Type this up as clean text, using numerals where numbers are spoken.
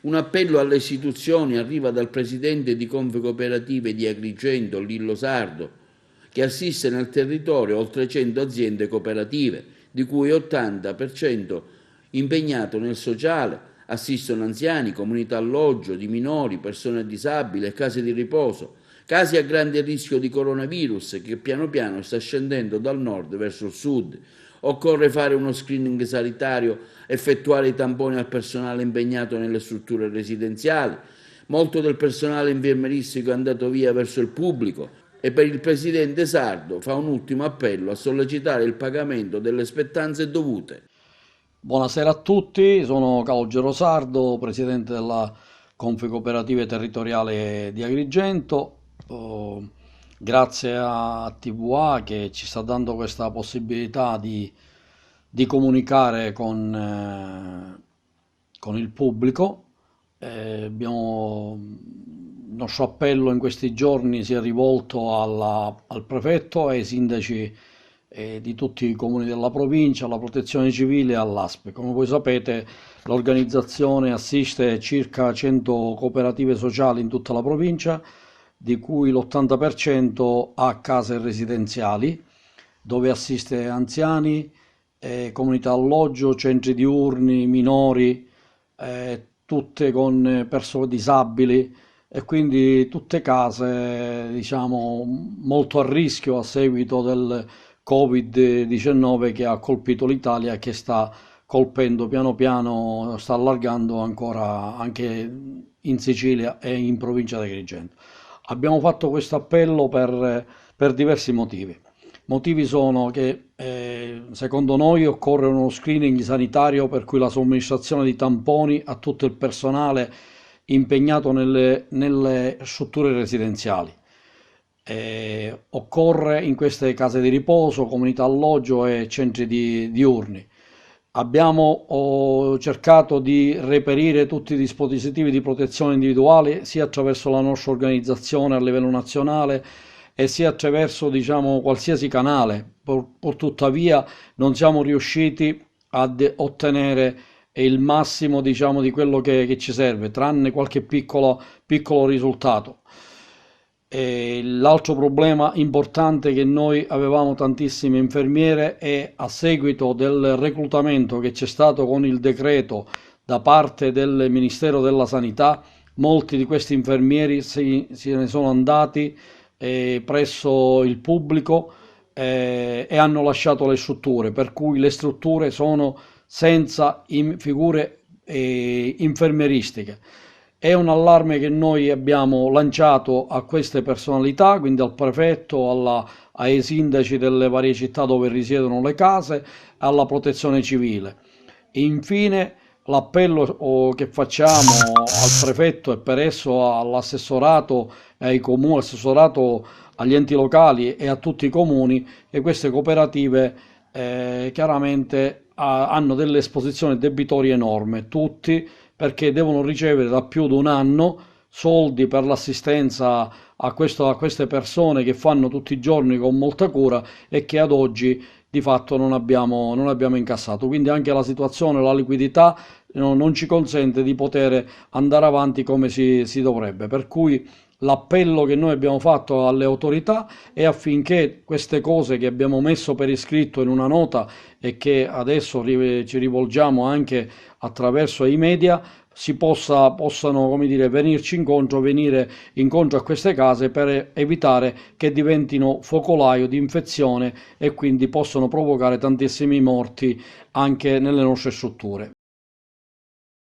Un appello alle istituzioni arriva dal presidente di Confcooperative di Agrigento, Lillo Sardo, che assiste nel territorio oltre 100 aziende cooperative, di cui 80% impegnato nel sociale, assistono anziani, comunità alloggio di minori, persone disabili e case di riposo, casi a grande rischio di coronavirus che piano piano sta scendendo dal nord verso il sud. Occorre fare uno screening sanitario, effettuare i tamponi al personale impegnato nelle strutture residenziali. Molto del personale infermieristico è andato via verso il pubblico e per il presidente Sardo fa un ultimo appello a sollecitare il pagamento delle spettanze dovute. Buonasera a tutti, sono Calogero Sardo, presidente della Confcooperative Territoriale di Agrigento. Grazie a TVA che ci sta dando questa possibilità di comunicare con il pubblico. Il nostro appello in questi giorni si è rivolto al prefetto e ai sindaci di tutti i comuni della provincia, alla Protezione Civile e all'ASP. Come voi sapete, l'organizzazione assiste circa 100 cooperative sociali in tutta la provincia, di cui l'80% ha case residenziali, dove assiste anziani, comunità alloggio, centri diurni, minori, tutte con persone disabili e quindi tutte case, diciamo, molto a rischio a seguito del Covid-19 che ha colpito l'Italia e che sta colpendo piano piano, sta allargando ancora anche in Sicilia e in provincia di Agrigento. Abbiamo fatto questo appello per diversi motivi. Motivi sono che secondo noi occorre uno screening sanitario per cui la somministrazione di tamponi a tutto il personale impegnato nelle strutture residenziali. Occorre in queste case di riposo, comunità alloggio e centri diurni. Abbiamo cercato di reperire tutti i dispositivi di protezione individuale sia attraverso la nostra organizzazione a livello nazionale e sia attraverso, diciamo, qualsiasi canale. Pur tuttavia non siamo riusciti ad ottenere il massimo, diciamo, di quello che ci serve, tranne qualche piccolo risultato. E l'altro problema importante è che noi avevamo tantissime infermiere e a seguito del reclutamento che c'è stato con il decreto da parte del Ministero della Sanità, molti di questi infermieri se ne sono andati presso il pubblico e hanno lasciato le strutture, per cui le strutture sono senza figure infermieristiche. È un allarme che noi abbiamo lanciato a queste personalità, quindi al prefetto, ai sindaci delle varie città dove risiedono le case, alla protezione civile. E infine l'appello che facciamo al prefetto e per esso all'assessorato e ai comuni, assessorato agli enti locali e a tutti i comuni, che queste cooperative chiaramente hanno delle esposizioni debitorie enormi, tutti perché devono ricevere da più di un anno soldi per l'assistenza a queste persone che fanno tutti i giorni con molta cura e che ad oggi di fatto non abbiamo incassato. Quindi anche la situazione, la liquidità non ci consente di poter andare avanti come si dovrebbe. Per cui l'appello che noi abbiamo fatto alle autorità è affinché queste cose che abbiamo messo per iscritto in una nota e che adesso ci rivolgiamo anche attraverso i media possano, come dire, venire incontro a queste case per evitare che diventino focolaio di infezione e quindi possono provocare tantissimi morti anche nelle nostre strutture.